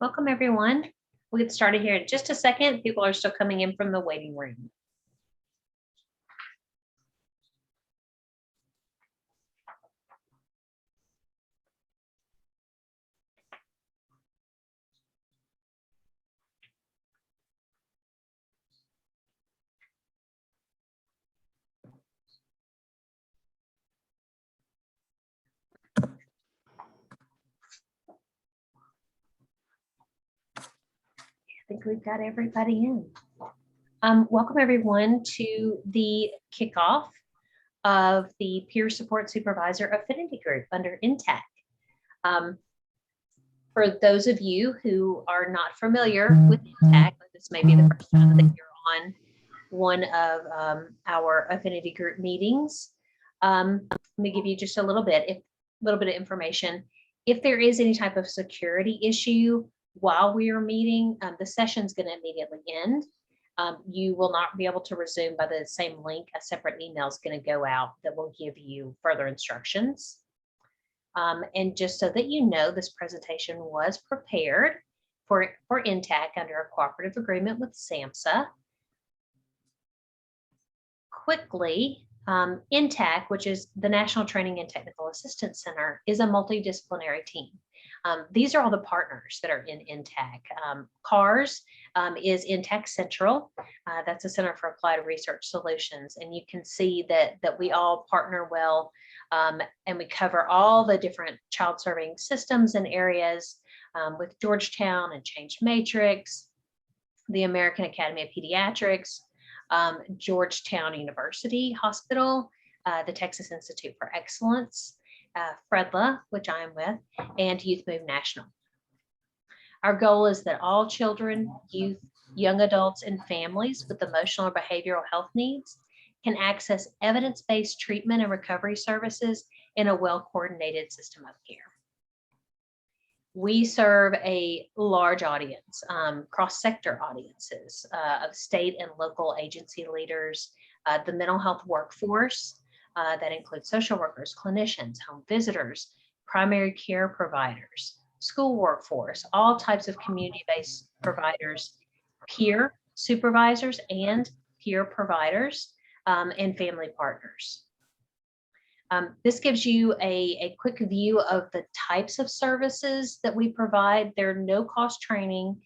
Welcome, everyone. We'll get started here in just a second. People are still coming in from the waiting room. I think we've got everybody in. Welcome everyone to the kickoff of the Peer Support Supervisor Affinity Group under INTAC. For those of you who are not familiar with INTAC, this may be the first time that you're on one of our Affinity Group meetings. Let me give you just a little bit of information. If there is any type of security issue while we are meeting, the session is going to immediately end. You will not be able to resume by the same link. A separate email is going to go out that will give you further instructions. And just so that you know, this presentation was prepared for INTAC under a cooperative agreement with SAMHSA. Quickly, INTAC, which is the National Training and Technical Assistance Center, is a multidisciplinary team. These are all the partners that are in INTAC. CARS is INTAC Central. That's a Center for Applied Research Solutions. And you can see that we all partner well, and we cover all the different child serving systems and areas with Georgetown and Change Matrix, the American Academy of Pediatrics, Georgetown University Hospital, the Texas Institute for Excellence, FREDLA, which I am with, and Youth Move National. Our goal is that all children, youth, young adults, and families with emotional or behavioral health needs can access evidence-based treatment and recovery services in a well-coordinated system of care. We serve a large audience, cross-sector audiences of state and local agency leaders, the mental health workforce, that includes social workers, clinicians, home visitors, primary care providers, school workforce, all types of community-based providers, peer supervisors and peer providers, and family partners. This gives you a quick view of the types of services that we provide. There are no cost training.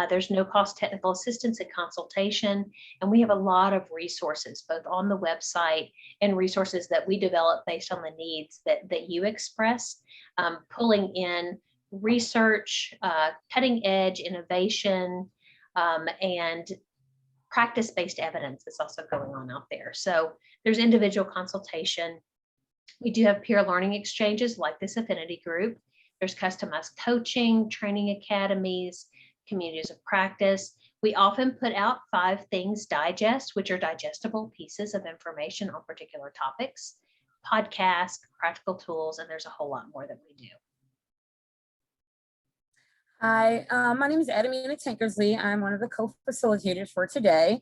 There's no cost technical assistance and consultation, and we have a lot of resources both on the website and resources that we develop based on the needs that you express, pulling in research, cutting edge innovation, and practice-based evidence that's also going on out there. So there's individual consultation. We do have peer learning exchanges like this Affinity group. There's customized coaching, training academies, communities of practice. We often put out 5 things digest, which are digestible pieces of information on particular topics, podcasts, practical tools, and there's a whole lot more that we do. Hi, my name is Adamina Tankersley. I'm one of the co-facilitators for today.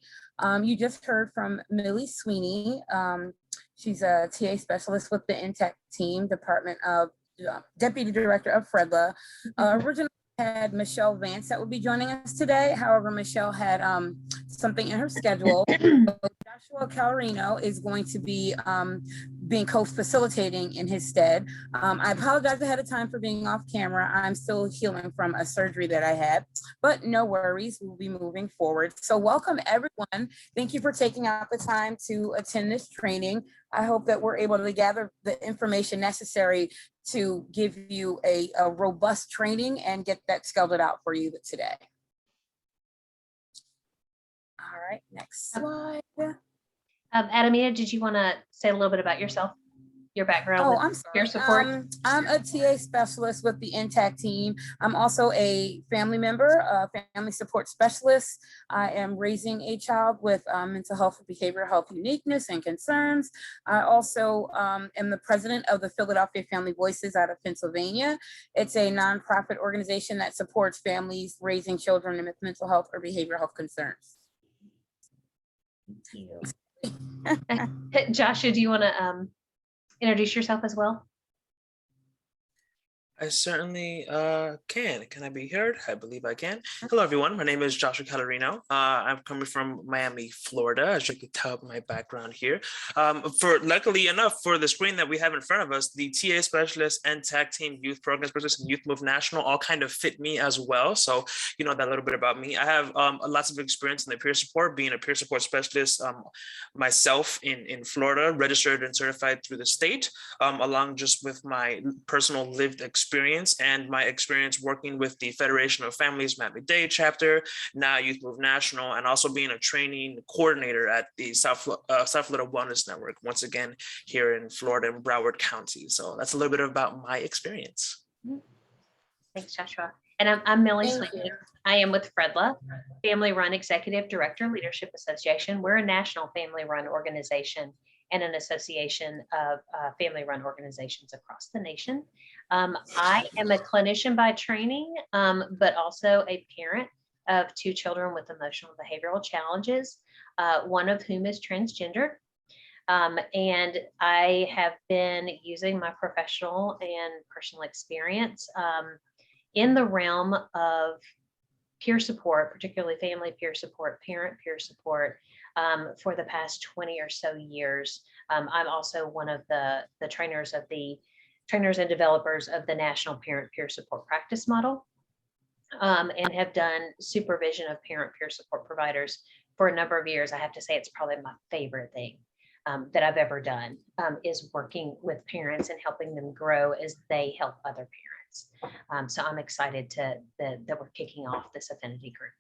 You just heard from Millie Sweeney. She's a TA specialist with the INTAC team, Department of Deputy Director of FREDLA. Originally had Michelle Vance that would be joining us today. However, Michelle had something in her schedule. Joshua Calorino is going to be being co-facilitating in his stead. I apologize ahead of time for being off camera. I'm still healing from a surgery that I had, but no worries, we'll be moving forward. So welcome everyone. Thank you for taking out the time to attend this training. I hope that we're able to gather the information necessary to give you a robust training and get that spelled out for you today. All right, next slide. Adamina, did you want to say a little bit about yourself, your background? Oh, I'm sorry. Peer support? I'm a TA specialist with the INTAC team. I'm also a family member, a family support specialist. I am raising a child with mental health and behavioral health uniqueness and concerns. I also am the president of the Philadelphia Family Voices out of Pennsylvania. It's a nonprofit organization that supports families raising children with mental health or behavioral health concerns. Thank you. Joshua, do you want to introduce yourself as well? I certainly can. Can I be heard? I believe I can. Hello, everyone. My name is Joshua Calorino. I'm coming from Miami, Florida, as you can tell by my background here. For luckily enough, for the screen that we have in front of us, the TA specialist and tag team youth program specialist and Youth Move National all kind of fit me as well. So you know that little bit about me. I have lots of experience in the peer support, being a peer support specialist myself in Florida, registered and certified through the state, along just with my personal lived experience and my experience working with the Federation of Families Miami-Dade chapter, now Youth Move National, and also being a training coordinator at the South Florida Wellness Network, once again, here in Florida and Broward County. So that's a little bit about my experience. Thanks, Joshua. And I'm Millie Thank Sweeney. you. I am with FREDLA, Family Run Executive Director Leadership Association. We're a national family run organization and an association of family run organizations across the nation. I am a clinician by training, but also a parent of 2 children with emotional and behavioral challenges, one of whom is transgender. And I have been using my professional and personal experience in the realm of peer support, particularly family peer support, parent peer support, for the past 20 or so years. I'm also one of the trainers and developers of the National Parent Peer Support Practice Model, and have done supervision of parent peer support providers for a number of years. I have to say it's probably my favorite thing that I've ever done, is working with parents and helping them grow as they help other parents. So I'm excited that we're kicking off this affinity group.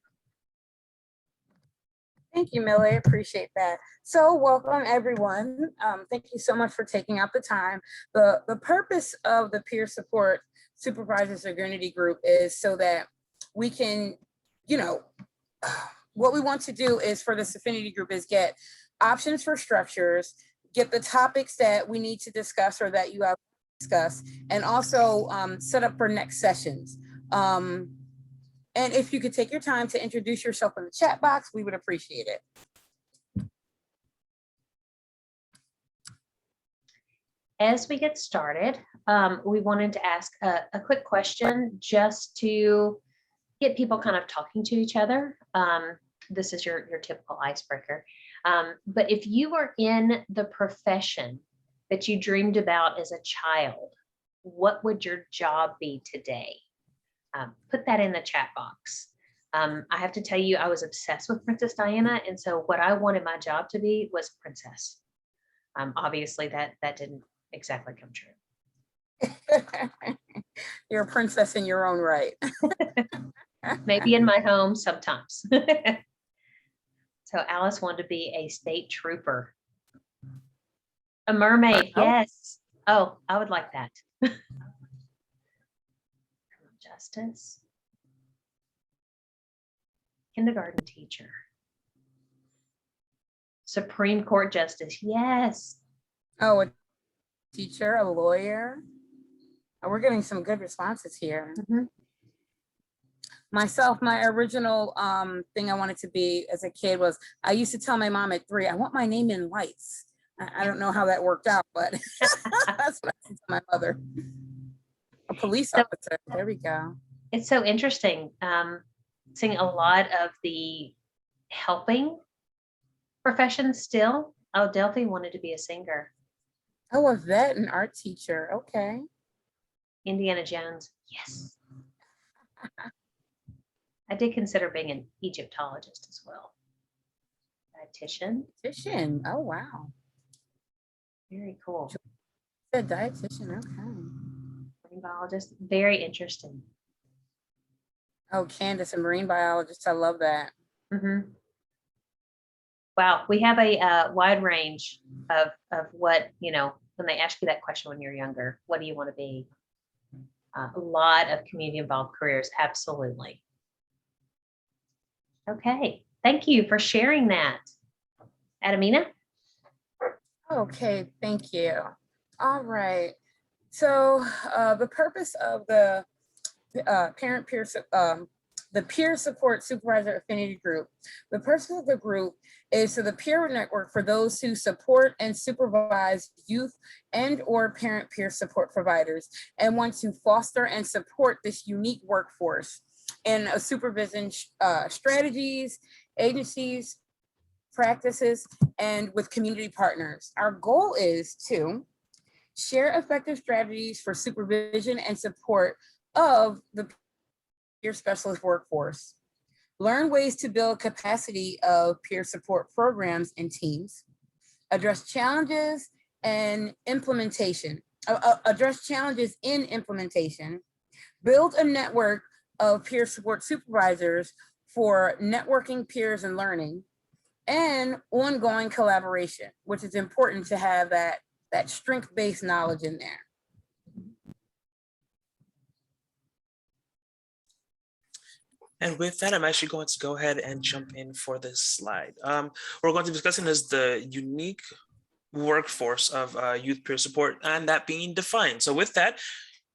Thank you, Millie. I appreciate that. So welcome, everyone. Thank you so much for taking out the time. The purpose of the Peer Support Supervisors Affinity Group is so that we can, what we want to do is for this affinity group is get options for structures, get the topics that we need to discuss or that you have discussed, and also set up for next sessions. And if you could take your time to introduce yourself in the chat box, we would appreciate it. As we get started, we wanted to ask a quick question just to get people kind of talking to each other. This is your typical icebreaker. But if you were in the profession that you dreamed about as a child, what would your job be today? Put that in the chat box. I have to tell you, I was obsessed with Princess Diana. And so what I wanted my job to be was princess. Obviously that didn't exactly come true. You're a princess in your own right. Maybe in my home sometimes. So Alice wanted to be a state trooper. A mermaid, yes. Oh, I would like that. Justice. Kindergarten teacher. Supreme Court justice, yes. Oh, a teacher, a lawyer. Oh, we're getting some good responses here. Mm-hmm. Myself, my original thing I wanted to be as a kid was, I used to tell my mom at 3, I want my name in lights. I don't know how that worked out, but that's what I said to my mother. A police officer, there we go. It's so interesting. Seeing a lot of the helping professions still. Oh, Delphi wanted to be a singer. Oh, a vet and art teacher, okay. Indiana Jones, yes. I did consider being an Egyptologist as well. Dietitian. Dietitian, oh wow. Very cool. A dietitian, okay. Marine biologist, very interesting. Oh, Candace, a marine biologist, I love that. Mm-hmm. Wow, we have a wide range of what, when they ask you that question when you're younger, what do you want to be? A lot of community involved careers, absolutely. Okay, thank you for sharing that. Adamina? Okay, thank you. All right. So the purpose of the parent peer the peer support supervisor affinity group. The purpose of the group is the peer network for those who support and supervise youth and or parent peer support providers and want to foster and support this unique workforce in supervision strategies, agencies, practices, and with community partners. Our goal is to share effective strategies for supervision and support of the peer specialist workforce, learn ways to build capacity of peer support programs and teams, address challenges and implementation, build a network of peer support supervisors for networking peers and learning, and ongoing collaboration, which is important to have that strength-based knowledge in there. And with that, I'm actually going to go ahead and jump in for this slide. We're going to be discussing is the unique workforce of youth peer support and that being defined. So with that,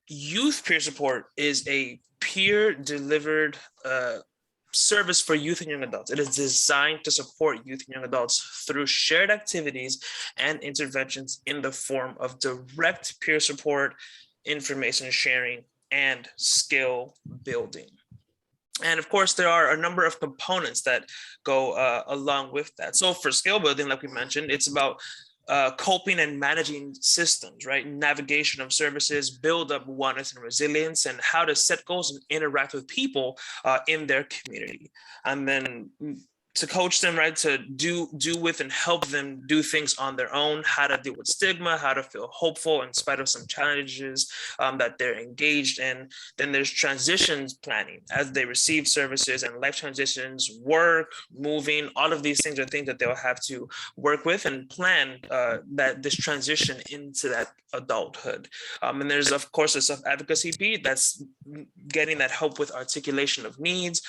youth peer support is a peer delivered service for youth and young adults. It is designed to support youth and young adults through shared activities and interventions in the form of direct peer support, information sharing, and skill building. And of course, there are a number of components that go along with that. So for skill building, like we mentioned, it's about coping and managing systems, right? Navigation of services, build up oneness and resilience, and how to set goals and interact with people in their community. And then to coach them, right, to do with and help them do things on their own, how to deal with stigma, how to feel hopeful in spite of some challenges that they're engaged in. Then there's transitions planning as they receive services and life transitions, work, moving, all of these things are things that they'll have to work with and plan that this transition into that adulthood. And there's, of course, a self-advocacy piece that's getting that help with articulation of needs,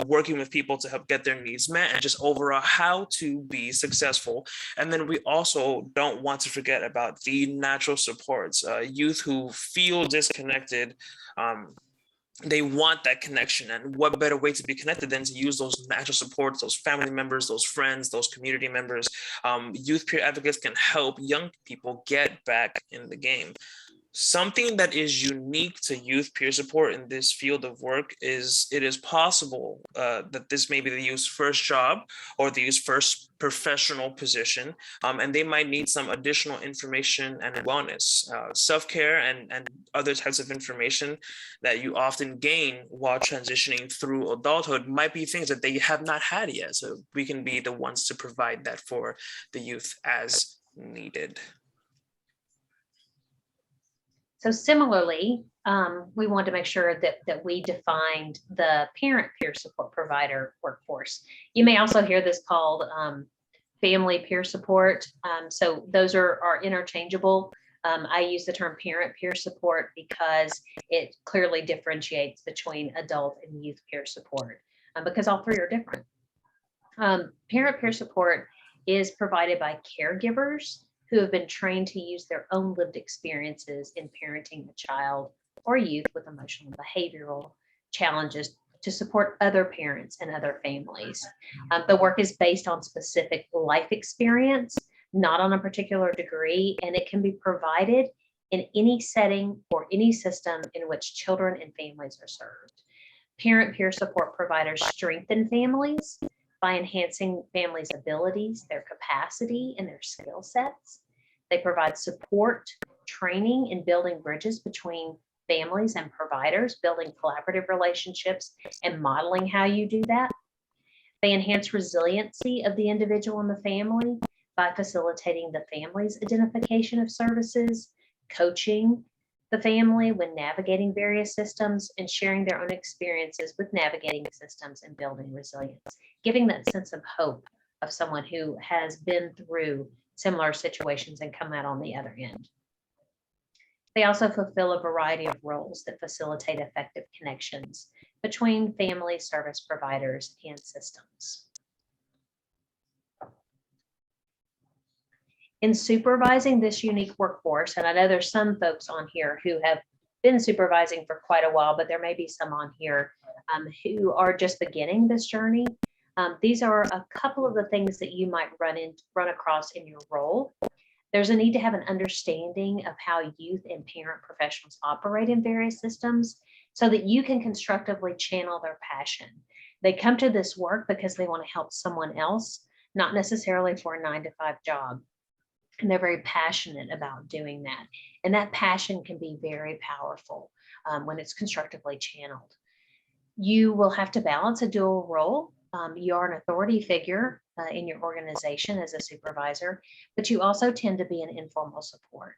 working with people to help get their needs met, and just overall how to be successful. And then we also don't want to forget about the natural supports. Youth who feel disconnected, they want that connection, and what better way to be connected than to use those natural supports, those family members, those friends, those community members. Youth peer advocates can help young people get back in the game. Something that is unique to youth peer support in this field of work is it is possible that this may be the youth's first job or the youth's first professional position, and they might need some additional information and wellness, self-care, and other types of information that you often gain while transitioning through adulthood might be things that they have not had yet. So we can be the ones to provide that for the youth as needed. So similarly, we want to make sure that we defined the parent peer support provider workforce. You may also hear this called family peer support. So those are interchangeable. I use the term parent peer support because it clearly differentiates between adult and youth peer support, because all three are different. Parent peer support is provided by caregivers who have been trained to use their own lived experiences in parenting a child or youth with emotional and behavioral challenges to support other parents and other families. The work is based on specific life experience, not on a particular degree, and it can be provided in any setting or any system in which children and families are served. Parent peer support providers strengthen families by enhancing families' abilities, their capacity, and their skill sets. They provide support, training, and building bridges between families and providers, building collaborative relationships and modeling how you do that. They enhance resiliency of the individual and the family by facilitating the family's identification of services, coaching the family when navigating various systems, and sharing their own experiences with navigating systems and building resilience, giving that sense of hope of someone who has been through similar situations and come out on the other end. They also fulfill a variety of roles that facilitate effective connections between family service providers and systems. In supervising this unique workforce, and I know there's some folks on here who have been supervising for quite a while, but there may be some on here who are just beginning this journey. These are a couple of the things that you might run across in your role. There's a need to have an understanding of how youth and parent professionals operate in various systems so that you can constructively channel their passion. They come to this work because they want to help someone else, not necessarily for a 9-to-5 job. And they're very passionate about doing that. And that passion can be very powerful when it's constructively channeled. You will have to balance a dual role. You are an authority figure in your organization as a supervisor, but you also tend to be an informal support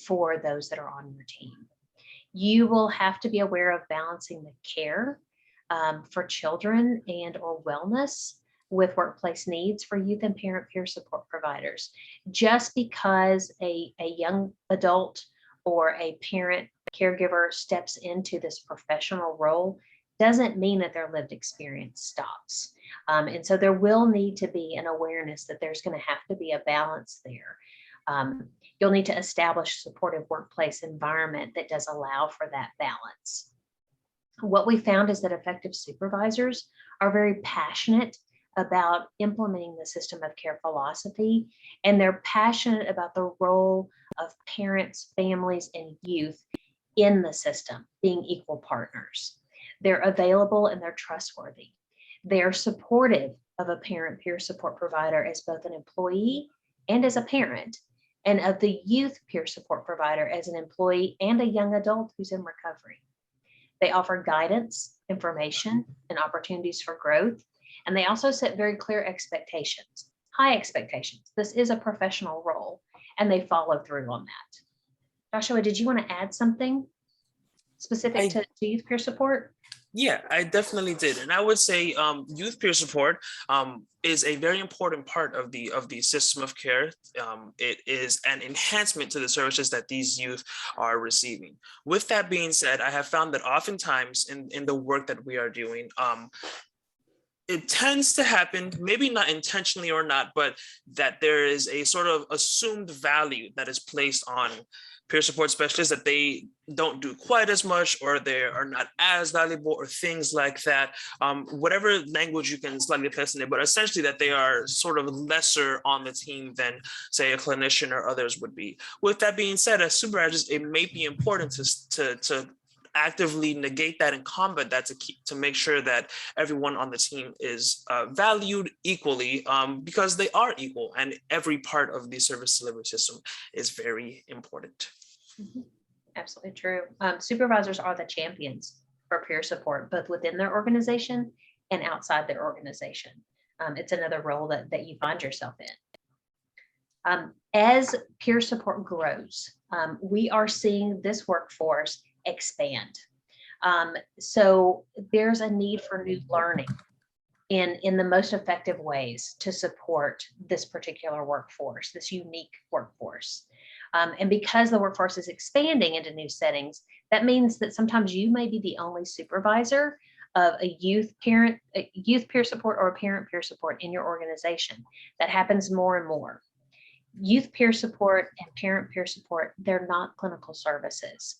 for those that are on your team. You will have to be aware of balancing the care for children and or wellness with workplace needs for youth and parent peer support providers. Just because a young adult or a parent caregiver steps into this professional role doesn't mean that their lived experience stops. And so there will need to be an awareness that there's going to have to be a balance there. You'll need to establish a supportive workplace environment that does allow for that balance. What we found is that effective supervisors are very passionate about implementing the system of care philosophy, and they're passionate about the role of parents, families, and youth in the system being equal partners. They're available and they're trustworthy. They're supportive of a parent peer support provider as both an employee and as a parent, and of the youth peer support provider as an employee and a young adult who's in recovery. They offer guidance, information, and opportunities for growth. And they also set very clear expectations, high expectations. This is a professional role, and they follow through on that. Joshua, did you want to add something specific to youth peer support? Yeah, I definitely did. And I would say youth peer support is a very important part of the system of care. It is an enhancement to the services that these youth are receiving. With that being said, I have found that oftentimes in the work that we are doing, it tends to happen, maybe not intentionally or not, but that there is a sort of assumed value that is placed on peer support specialists, that they don't do quite as much, or they are not as valuable, or things like that. Whatever language you can slightly place in it, but essentially that they are sort of lesser on the team than, say, a clinician or others would be. With that being said, as supervisors, it may be important to actively negate that and combat that to make sure that everyone on the team is valued equally, because they are equal, and every part of the service delivery system is very important. Mm-hmm. Absolutely true. Supervisors are the champions for peer support, both within their organization and outside their organization. It's another role that you find yourself in. As peer support grows, we are seeing this workforce expand. So there's a need for new learning in the most effective ways to support this particular workforce, this unique workforce. And because the workforce is expanding into new settings, that means that sometimes you may be the only supervisor of a youth peer support or a parent peer support in your organization. That happens more and more. Youth peer support and parent peer support, they're not clinical services.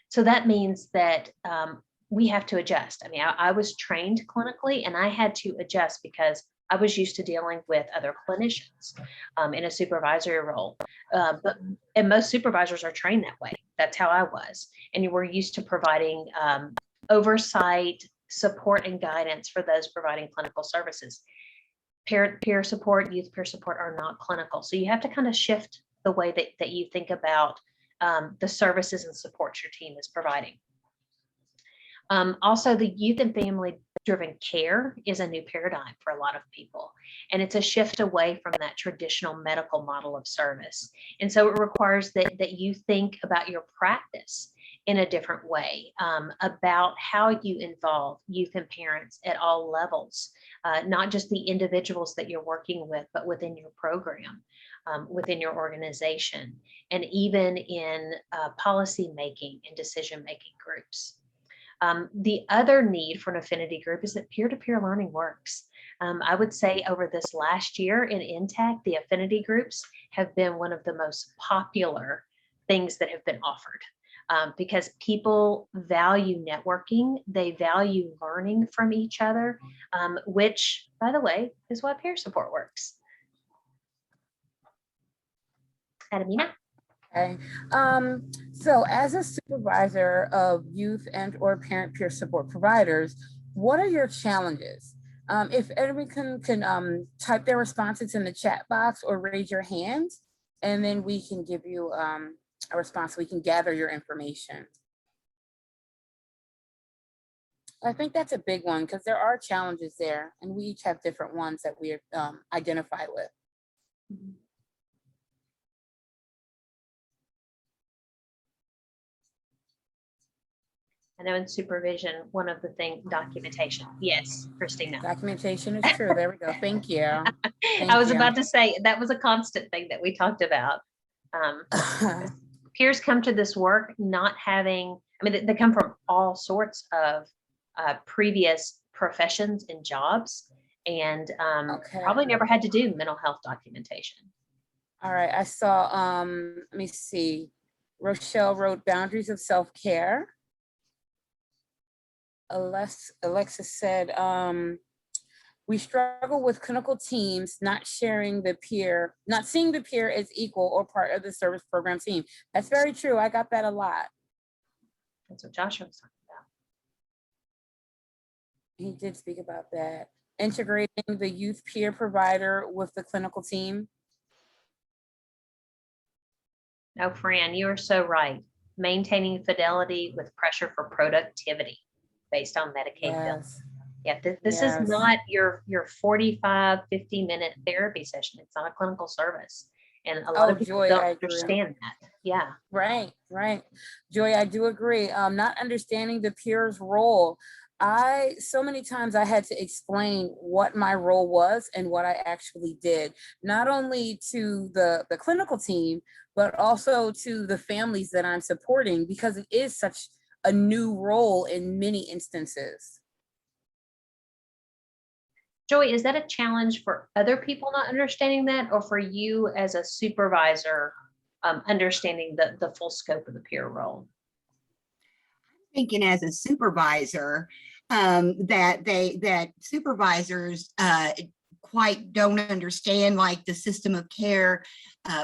So that means that we have to adjust. I mean, I was trained clinically, and I had to adjust because I was used to dealing with other clinicians in a supervisory role. And most supervisors are trained that way. That's how I was. And we're used to providing oversight, support, and guidance for those providing clinical services. Parent peer support, youth peer support are not clinical. So you have to kind of shift the way that you think about the services and supports your team is providing. Also, the youth and family driven care is a new paradigm for a lot of people. And it's a shift away from that traditional medical model of service. And so it requires that you think about your practice in a different way, about how you involve youth and parents at all levels, not just the individuals that you're working with, but within your program, within your organization, and even in policy making and decision-making groups. The other need for an affinity group is that peer-to-peer learning works. I would say over this last year in INTAC, the affinity groups have been one of the most popular things that have been offered. because people value networking. They value learning from each other, which, by the way, is why peer support works. Adamina? Okay. So as a supervisor of youth and or parent peer support providers, what are your challenges? If everyone can type their responses in the chat box or raise your hand, and then we can give you a response. We can gather your information. I think that's a big one because there are challenges there, and we each have different ones that we identify with. I know in supervision, one of the things, documentation. Yes, Christina. Documentation is true. There we go. Thank you. I was about to say that was a constant thing that we talked about. Peers come to this work not having, I mean, they come from all sorts of previous professions and jobs, and probably never had to do mental health documentation. All right, I saw, let me see. Rochelle wrote boundaries of self-care. Alexis said, we struggle with clinical teams not seeing the peer as equal or part of the service program team. That's very true. I got that a lot. That's what Joshua was talking about. He did speak about that. Integrating the youth peer provider with the clinical team. No, Fran, you are so right. Maintaining fidelity with pressure for productivity based on Medicaid bills. Yeah, this is not your 45, 50-minute therapy session. It's not a clinical service. And a lot of people don't understand that. Yeah. Right. Joy, I do agree. Not understanding the peer's role. So many times I had to explain what my role was and what I actually did, not only to the clinical team, but also to the families that I'm supporting, because it is such a new role in many instances. Joy, is that a challenge for other people not understanding that, or for you as a supervisor understanding the full scope of the peer role? I'm thinking as a supervisor that supervisors quite don't understand like the system of care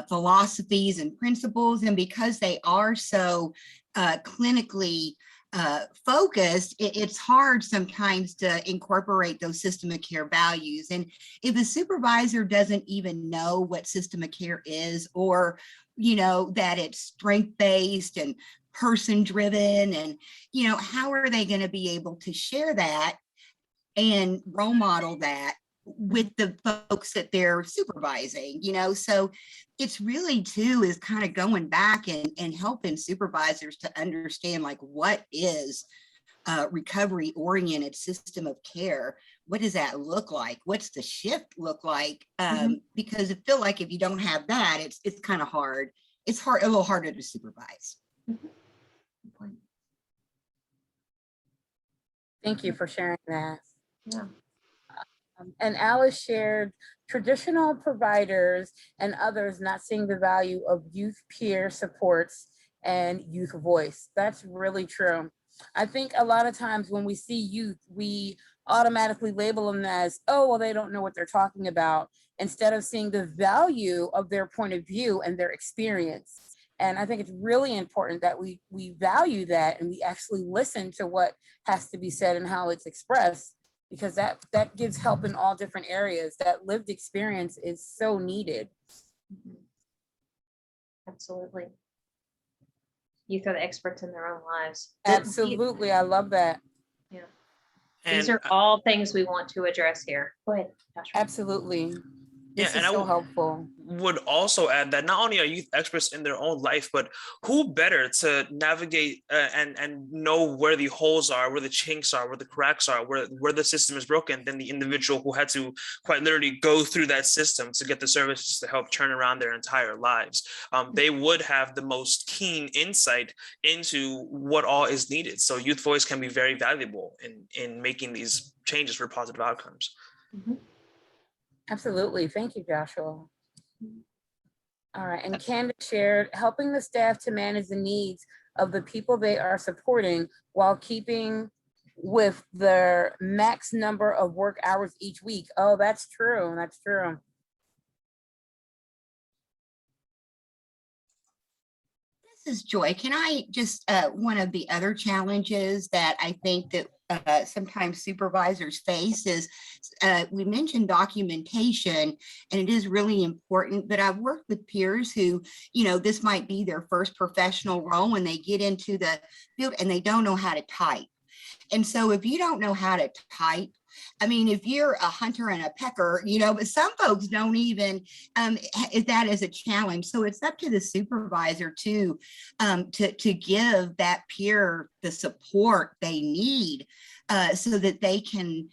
philosophies and principles, and because they are so clinically focused, it's hard sometimes to incorporate those system of care values. And if a supervisor doesn't even know what system of care is, or that it's strength-based and person-driven, and how are they going to be able to share that and role model that with the folks that they're supervising? So it's really too is kind of going back and helping supervisors to understand like what is recovery oriented system of care. What does that look like? What's the shift look like? Because I feel like if you don't have that, it's kind of hard. It's a little harder to supervise. Thank you for sharing that. Yeah. And Alice shared traditional providers and others not seeing the value of youth peer supports and youth voice. That's really true. I think a lot of times when we see youth, we automatically label them as, oh, well, they don't know what they're talking about, instead of seeing the value of their point of view and their experience. And I think it's really important that we value that and we actually listen to what has to be said and how it's expressed, because that gives help in all different areas. That lived experience is so needed. Absolutely. Youth are the experts in their own lives. Absolutely. I love that. Yeah. And these are all things we want to address here. Go ahead, Joshua. Absolutely. This is so helpful. Would also add that not only are youth experts in their own life, but who better to navigate and know where the holes are, where the chinks are, where the cracks are, where the system is broken, than the individual who had to quite literally go through that system to get the services to help turn around their entire lives. They would have the most keen insight into what all is needed. So youth voice can be very valuable in making these changes for positive outcomes. Absolutely. Thank you, Joshua. All right. And Candace shared, helping the staff to manage the needs of the people they are supporting while keeping with their max number of work hours each week. Oh, that's true. That's true. This is Joy. Can I just, one of the other challenges that I think that sometimes supervisors face is, we mentioned documentation, and it is really important, but I've worked with peers who, this might be their first professional role when they get into the field and they don't know how to type. And so if you don't know how to type, I mean, if you're a hunter and a pecker, but some folks don't even, that is a challenge. So it's up to the supervisor to give that peer the support they need so that they can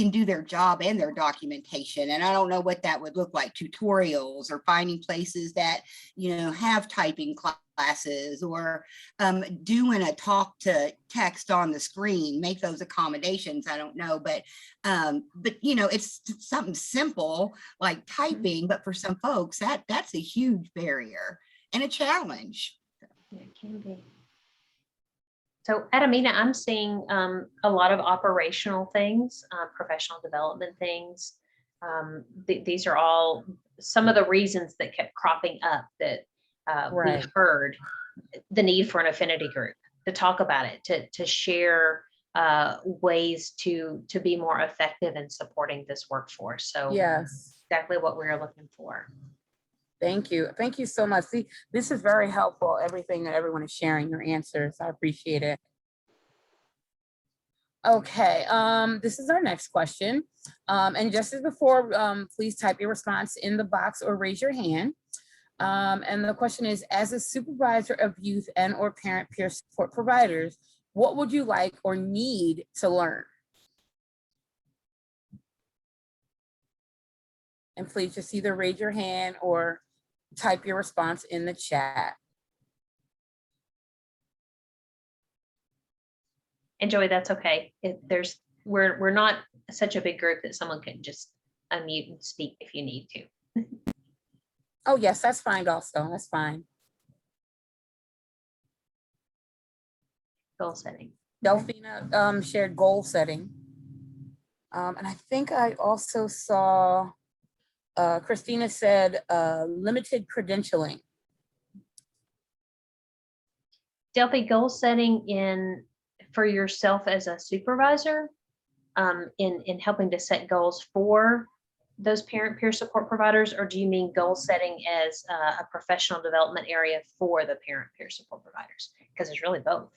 do their job and their documentation. And I don't know what that would look like, tutorials or finding places that, have typing classes, or doing a talk to text on the screen, make those accommodations. I don't know, but it's something simple like typing, but for some folks that's a huge barrier and a challenge. Yeah, it can be. So Adamina, I'm seeing a lot of operational things, professional development things. These are all some of the reasons that kept cropping up that Right. we've heard the need for an affinity group to talk about it, to share ways to be more effective in supporting this workforce. So Yes. exactly what we're looking for. Thank you. Thank you so much. See, this is very helpful, everything that everyone is sharing, your answers. I appreciate it. Okay, this is our next question. And just as before, please type your response in the box or raise your hand. And the question is, as a supervisor of youth and or parent peer support providers, what would you like or need to learn? And please just either raise your hand or type your response in the chat. And Joey, that's okay. We're not such a big group that someone can just unmute and speak if you need to. Oh, yes, that's fine also. That's fine. Goal setting. Delphina shared goal setting. And I think I also saw Christina said limited credentialing. Delphi, goal setting for yourself as a supervisor, in helping to set goals for those parent peer support providers, or do you mean goal setting as a professional development area for the parent peer support providers? Because it's really both.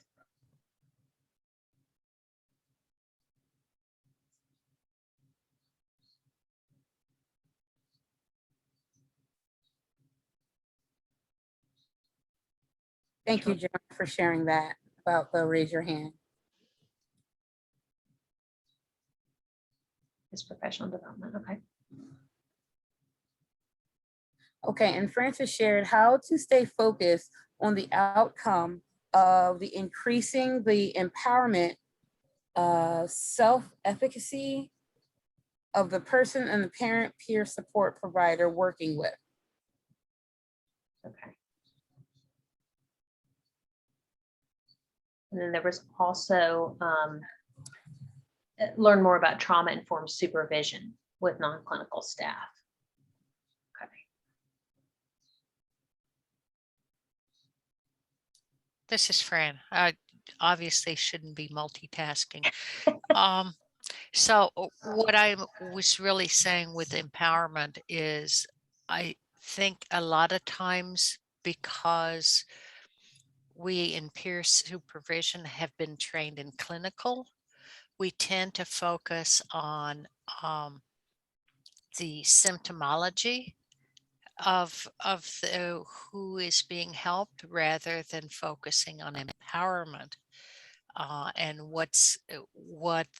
Thank you, John, for sharing that about the raise your hand. It's professional development. Okay. Okay, and Francis shared how to stay focused on the outcome of the increasing the empowerment, self-efficacy of the person and the parent peer support provider working with. Okay. And then there was also learn more about trauma-informed supervision with non-clinical staff. Okay. This is Fran. I obviously shouldn't be multitasking. So what I was really saying with empowerment is I think a lot of times because we in peer supervision have been trained in clinical, we tend to focus on the symptomology of who is being helped rather than focusing on empowerment and what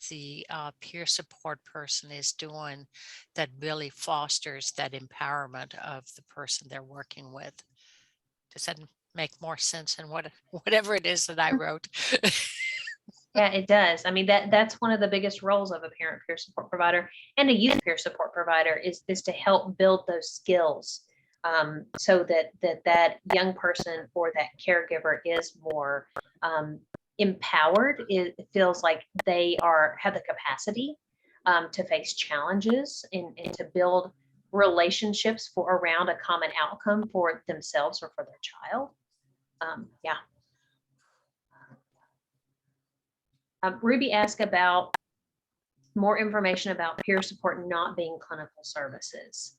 the peer support person is doing that really fosters that empowerment of the person they're working with. Does that make more sense than whatever it is that I wrote? Yeah, it does. I mean, that's one of the biggest roles of a parent peer support provider and a youth peer support provider is to help build those skills so that young person or that caregiver is more empowered. It feels like they have the capacity to face challenges and to build relationships around a common outcome for themselves or for their child. Yeah. Ruby asked about more information about peer support not being clinical services.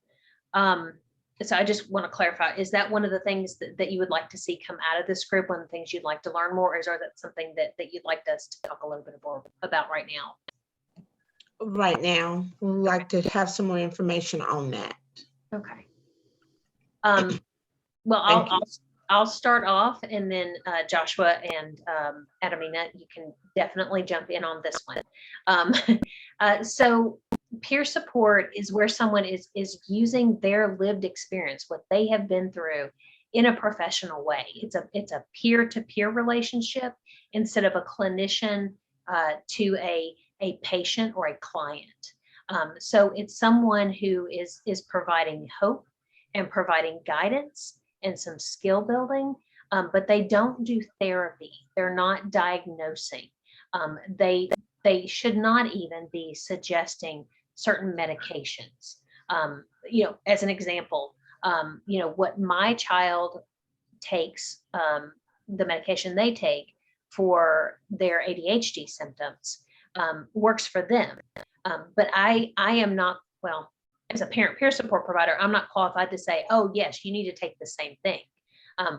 So I just want to clarify, is that one of the things that you would like to see come out of this group, one of the things you'd like to learn more, or is that something that you'd like us to talk a little bit more about right now? Right now, we'd like to have some more information on that. Okay. Well, I'll start off, and then Joshua and Adamina, you can definitely jump in on this one. So peer support is where someone is using their lived experience, what they have been through, in a professional way. It's a peer-to-peer relationship instead of a clinician to a patient or a client. So it's someone who is providing hope and providing guidance and some skill building, but they don't do therapy. They're not diagnosing. They should not even be suggesting certain medications. As an example, what my child takes, the medication they take for their ADHD symptoms works for them. But I am not, well, as a parent peer support provider, I'm not qualified to say, oh, yes, you need to take the same thing.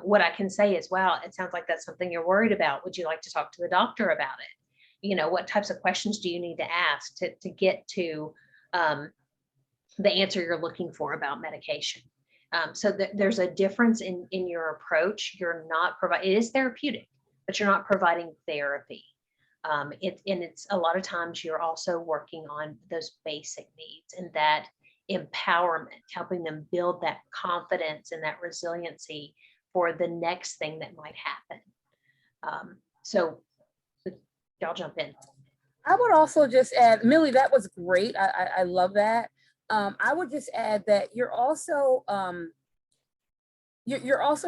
What I can say is, wow, it sounds like that's something you're worried about. Would you like to talk to the doctor about it? What types of questions do you need to ask to get to the answer you're looking for about medication? So there's a difference in your approach. You're not providing, it is therapeutic, but you're not providing therapy. It's a lot of times you're also working on those basic needs and that empowerment, helping them build that confidence and that resiliency for the next thing that might happen. So y'all jump in. I would also just add, Millie, that was great. I love that. I would just add that you're also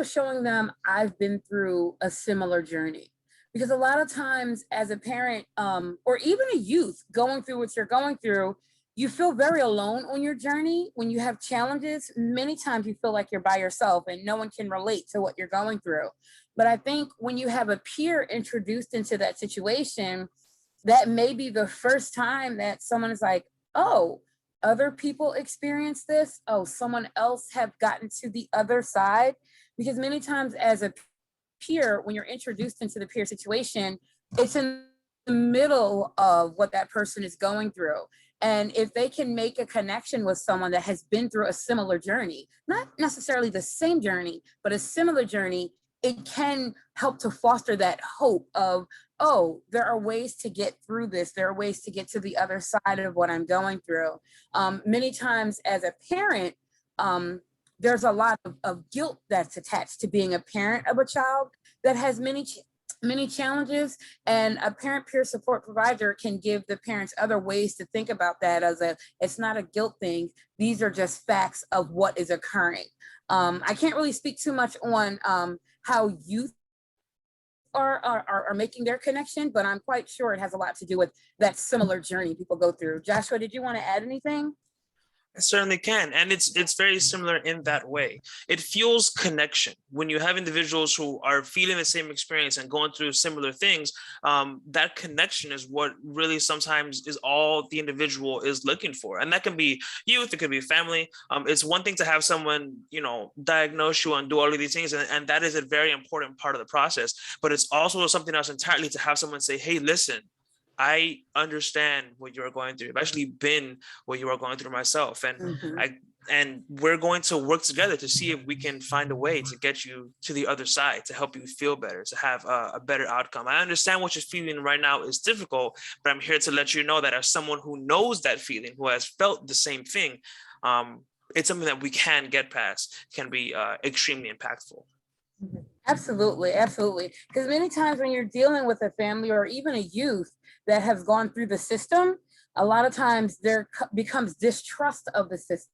showing them I've been through a similar journey. Because a lot of times as a parent or even a youth going through what you're going through, you feel very alone on your journey. When you have challenges, many times you feel like you're by yourself and no one can relate to what you're going through. But I think when you have a peer introduced into that situation, that may be the first time that someone is like, oh, other people experience this. Oh, someone else have gotten to the other side. Because many times as a peer, when you're introduced into the peer situation, it's in the middle of what that person is going through. And if they can make a connection with someone that has been through a similar journey, not necessarily the same journey, but a similar journey, it can help to foster that hope of, oh, there are ways to get through this. There are ways to get to the other side of what I'm going through. Many times as a parent, there's a lot of guilt that's attached to being a parent of a child that has many challenges, and a parent peer support provider can give the parents other ways to think about that as it's not a guilt thing. These are just facts of what is occurring. I can't really speak too much on how youth are making their connection, but I'm quite sure it has a lot to do with that similar journey people go through. Joshua, did you want to add anything? I certainly can. And it's very similar in that way. It fuels connection. When you have individuals who are feeling the same experience and going through similar things, that connection is what really sometimes is all the individual is looking for. And that can be youth, it could be family. It's one thing to have someone, diagnose you and do all of these things. And that is a very important part of the process. But it's also something else entirely to have someone say, hey, listen, I understand what you're going through. I've actually been what you are going through myself. And we're going to work together to see if we can find a way to get you to the other side, to help you feel better, to have a better outcome. I understand what you're feeling right now is difficult, but I'm here to let you know that as someone who knows that feeling, who has felt the same thing, it's something that we can get past, can be extremely impactful. Absolutely, absolutely. Because many times when you're dealing with a family or even a youth that has gone through the system, a lot of times there becomes distrust of the system.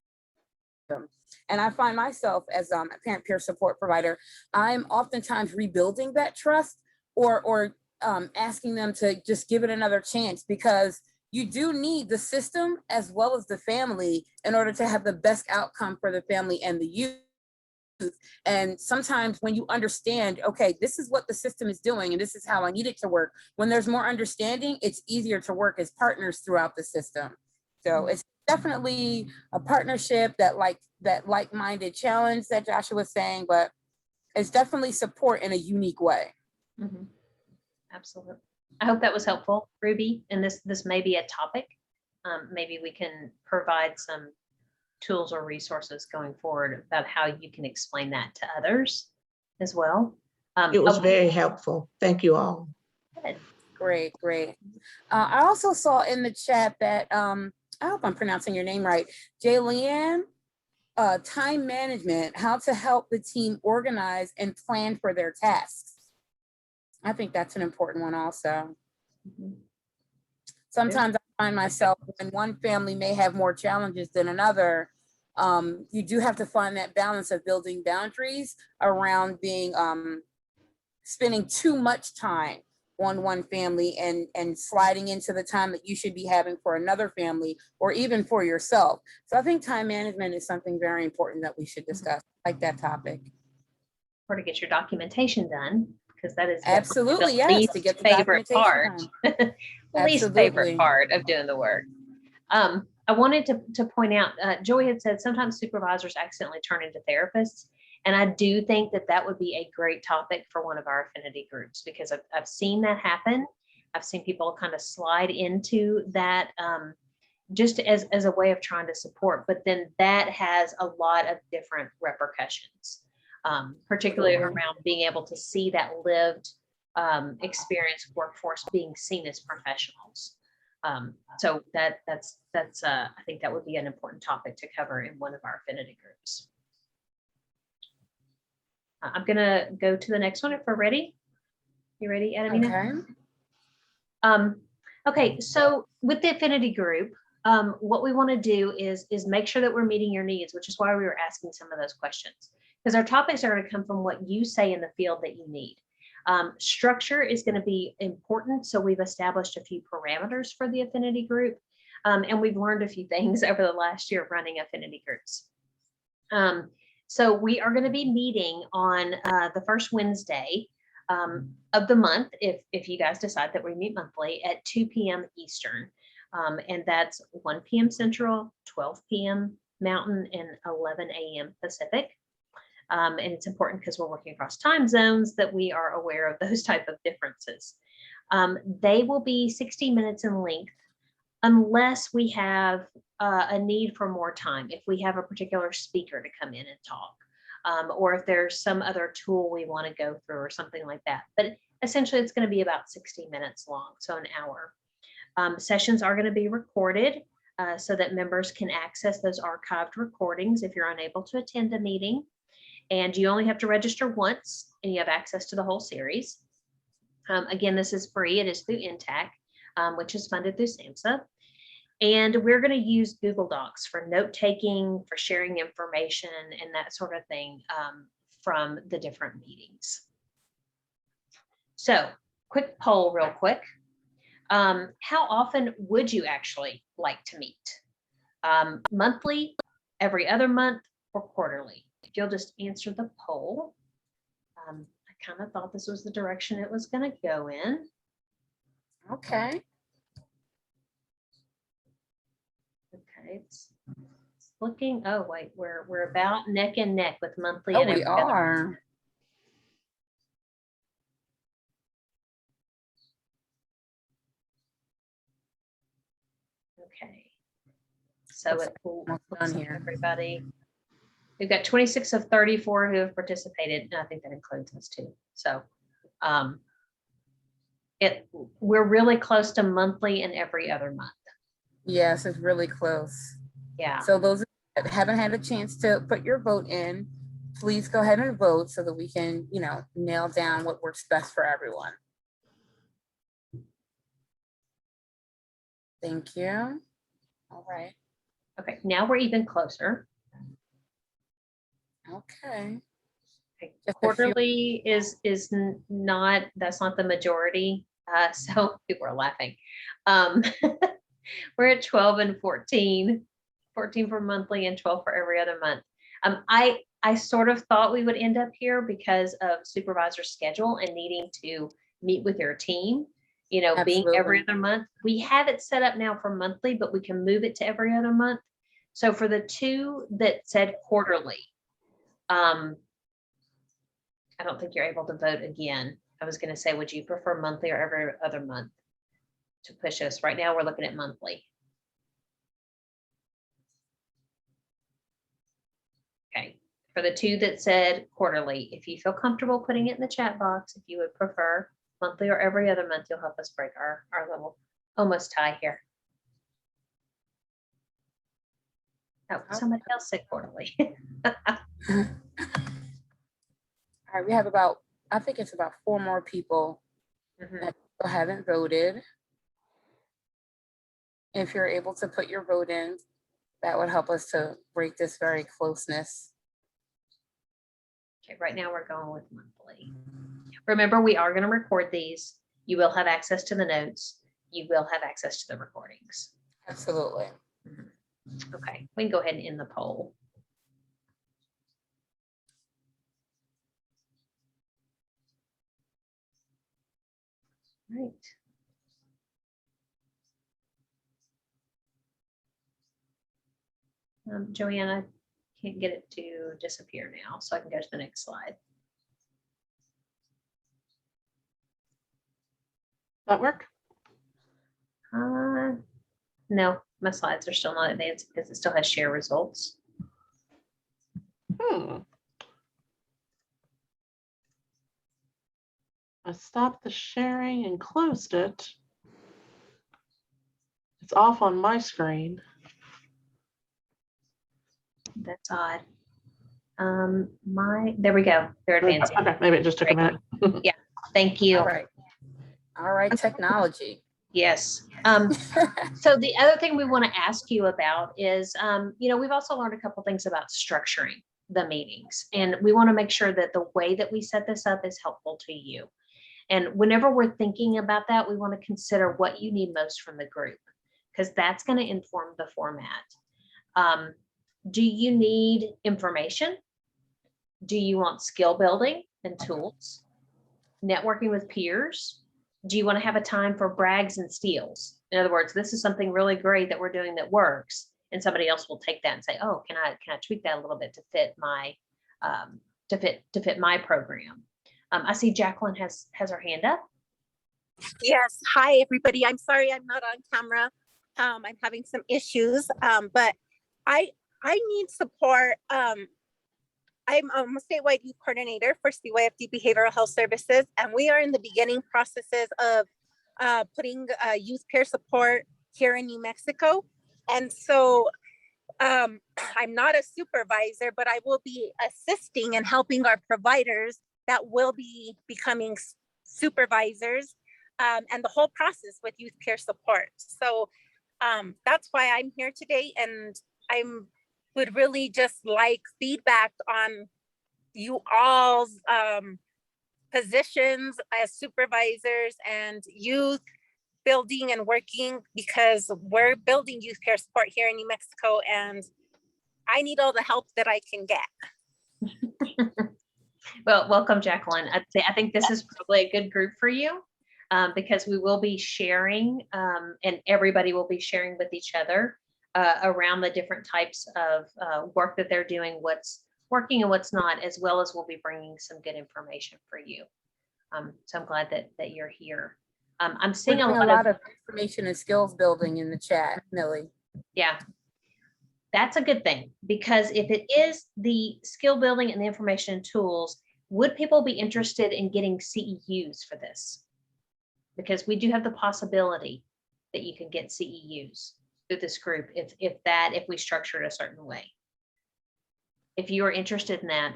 And I find myself as a parent peer support provider, I'm oftentimes rebuilding that trust or asking them to just give it another chance, because you do need the system as well as the family in order to have the best outcome for the family and the youth. And sometimes when you understand, okay, this is what the system is doing and this is how I need it to work, when there's more understanding, it's easier to work as partners throughout the system. So it's definitely a partnership, that like-minded challenge that Joshua was saying, but it's definitely support in a unique way. Mhm. Absolutely. I hope that was helpful, Ruby. And this may be a topic. Maybe we can provide some tools or resources going forward about how you can explain that to others as well. It was Oh, very helpful. Thank you all. good. Great, great. I also saw in the chat that, I hope I'm pronouncing your name right, Jayleanne, time management, how to help the team organize and plan for their tasks. I think that's an important one also. Mhm. Sometimes I find myself, when one family may have more challenges than another, you do have to find that balance of building boundaries around being, spending too much time on one family and sliding into the time that you should be having for another family or even for yourself. So I think time management is something very important that we should discuss, like that topic. Or to get your documentation done, because that is Absolutely, the yes, least to get the favorite documentation part. done. The least favorite Absolutely. part of doing the work. I wanted to point out, Joy had said sometimes supervisors accidentally turn into therapists. And I do think that would be a great topic for one of our affinity groups, because I've seen that happen. I've seen people kind of slide into that just as a way of trying to support, but then that has a lot of different repercussions, particularly around being able to see that lived experience workforce being seen as professionals. So that's I think that would be an important topic to cover in one of our affinity groups. I'm gonna go to the next one if we're ready. You ready, Adamina? Okay. Okay, so with the affinity group, what we want to do is make sure that we're meeting your needs, which is why we were asking some of those questions, because our topics are going to come from what you say in the field that you need. Structure is going to be important, so we've established a few parameters for the affinity group, and we've learned a few things over the last year of running affinity groups. So we are going to be meeting on the first Wednesday of the month, if you guys decide that we meet monthly, at 2 p.m. Eastern. And that's 1 p.m. Central, 12 p.m. Mountain, and 11 a.m. Pacific. And it's important because we're working across time zones that we are aware of those type of differences. They will be 60 minutes in length, unless we have a need for more time. If we have a particular speaker to come in and talk, or if there's some other tool we want to go through or something like that. But essentially, it's going to be about 60 minutes long, so an hour. Sessions are going to be recorded so that members can access those archived recordings if you're unable to attend a meeting. And you only have to register once, and you have access to the whole series. Again, this is free. It is through INTAC, which is funded through SAMHSA. And we're going to use Google Docs for note taking, for sharing information, and that sort of thing from the different meetings. So, quick poll real quick. How often would you actually like to meet? Monthly, every other month, or quarterly? If you'll just answer the poll. I kind of thought this was the direction it was going to go in. Okay. Okay, it's looking, oh wait, we're about neck and neck with monthly. Oh, and we every other month. are. Okay. So it Almost looks done like here. everybody. We've got 26 of 34 who have participated, and I think that includes us too. So we're really close to monthly and every other month. Yes, it's really close. Yeah. So those that haven't had a chance to put your vote in, please go ahead and vote so that we can, nail down what works best for everyone. Thank you. All right. Okay, now we're even closer. Okay. Okay, Just a few- Quarterly not, that's not the majority. So people are laughing. Um, we're at 12 and 14, 14 for monthly and 12 for every other month. I sort of thought we would end up here because of supervisor schedule and needing to meet with your team, you know, being every Absolutely. other month. We have it set up now for monthly, but we can move it to every other month. So for the two that said quarterly, I don't think you're able to vote again. I was going to say, would you prefer monthly or every other month to push us? Right now, we're looking at monthly. Okay. For the two that said quarterly, if you feel comfortable putting it in the chat box, if you would prefer monthly or every other month, you'll help us break our little almost tie here. Oh, somebody else said quarterly. All right, we have about, I think it's about 4 more people Mhm. that still haven't voted. If you're able to put your vote in, that would help us to break this very closeness. Okay, right now we're going with monthly. Remember, we are going to record these. You will have access to the notes. You will have access to the recordings. Absolutely. Okay, we can go ahead and end the poll. Right. Joanna, can't get it to disappear now, so I can go to the next slide. That work? No, my slides are still not advanced because it still has share results. I stopped the sharing and closed it. It's off on my screen. That's odd. There we go. They're advancing. Okay, maybe it just took a minute. Thank you. All right. All right, technology. Yes. So the other thing we want to ask you about is, you know, we've also learned a couple things about structuring the meetings, and we want to make sure that the way that we set this up is helpful to you. And whenever we're thinking about that, we want to consider what you need most from the group, because that's going to inform the format. Do you need information? Do you want skill building and tools? Networking with peers? Do you want to have a time for brags and steals? In other words, this is something really great that we're doing that works, and somebody else will take that and say, "Oh, can I tweak that a little bit to fit my to fit my program?" I see Jacqueline has her hand up. Yes. Hi, everybody. I'm sorry I'm not on camera. I'm having some issues, but I need support. I'm a statewide youth coordinator for CYFD Behavioral Health Services, and we are in the beginning processes of putting youth peer support here in New Mexico. And so I'm not a supervisor, but I will be assisting and helping our providers that will be becoming supervisors, and the whole process with youth peer support. So that's why I'm here today, and I would really just like feedback on you all's positions as supervisors and youth building and working, because we're building youth peer support here in New Mexico, and I need all the help that I can get. Well, welcome, Jacqueline. I think this is probably a good group for you, because we will be sharing, and everybody will be sharing with each other around the different types of work that they're doing, what's working and what's not, as well as we'll be bringing some good information for you. So I'm glad that you're here. I'm seeing We're a doing lot of information and skills building in the chat, Millie. Yeah, that's a good thing, because if it is the skill building and the information and tools, would people be interested in getting CEUs for this? Because we do have the possibility that you can get CEUs through this group if we structure it a certain way. If you are interested in that,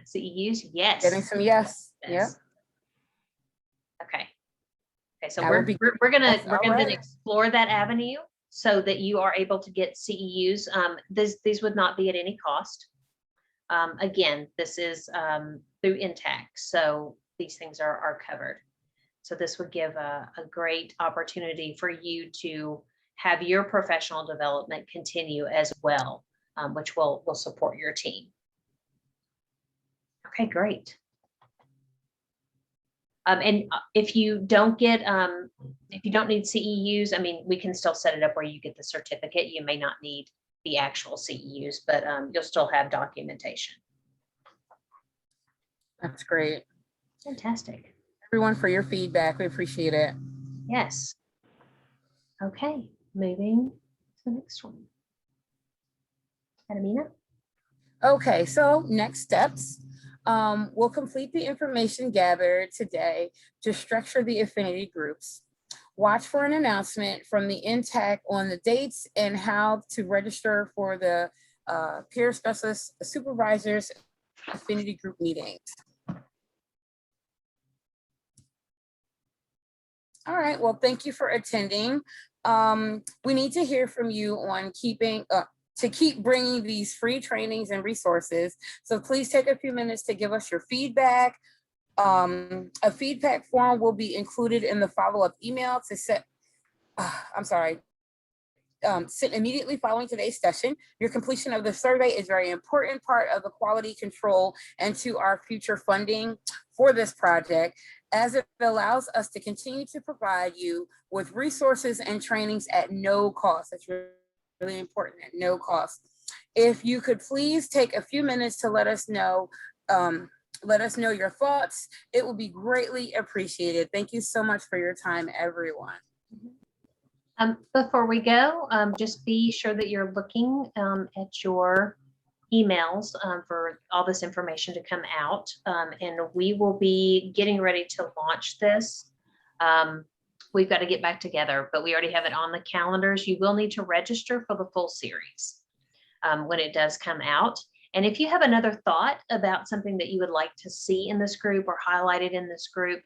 CEUs, yes. Getting some yes. Yes. Yeah. Okay. Okay, so That would be we're gonna yes, all right. explore that avenue so that you are able to get CEUs. These would not be at any cost. Again, this is through Intact, so these things are covered. So this would give a great opportunity for you to have your professional development continue as well, which will support your team. Okay, great. And if you don't get, if you don't need CEUs, I mean, we can still set it up where you get the certificate. You may not need the actual CEUs, but you'll still have documentation. That's great. Fantastic. Everyone for your feedback. We appreciate it. Yes. Okay, moving to the next one. Adamina? Okay, so next steps. We'll complete the information gathered today to structure the affinity groups. Watch for an announcement from the Intact on the dates and how to register for the peer specialist supervisors affinity group meetings. All right, well, thank you for attending. We need to hear from you on to keep bringing these free trainings and resources. So please take a few minutes to give us your feedback. A feedback form will be included in the follow-up email to sent immediately following today's session. Your completion of the survey is a very important part of the quality control and to our future funding for this project, as it allows us to continue to provide you with resources and trainings at no cost. That's really important, at no cost. If you could please take a few minutes to let us know your thoughts, it will be greatly appreciated. Thank you so much for your time, everyone. Before we go, just be sure that you're looking at your emails for all this information to come out. And we will be getting ready to launch this. We've got to get back together, but we already have it on the calendars. You will need to register for the full series when it does come out. And if you have another thought about something that you would like to see in this group or highlighted in this group,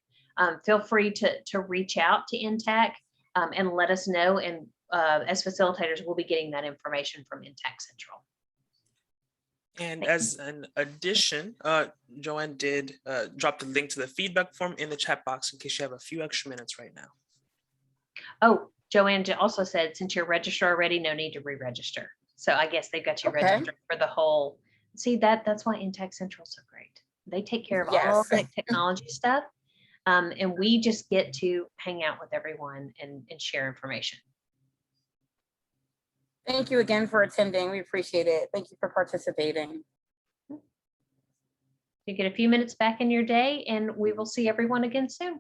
feel free to reach out to Intact and let us know. And as facilitators, we'll be getting that information from Intact Central. And as an addition, Joanne did drop the link to the feedback form in the chat box in case you have a few extra minutes right now. Oh, Joanne also said, since you're registered already, no need to re-register. So I guess they've got you registered for the whole. See, that's why Intact Central is so great. They take care of all the technology stuff. And we just get to hang out with everyone and share information. Thank you again for attending. We appreciate it. Thank you for participating. You get a few minutes back in your day, and we will see everyone again soon.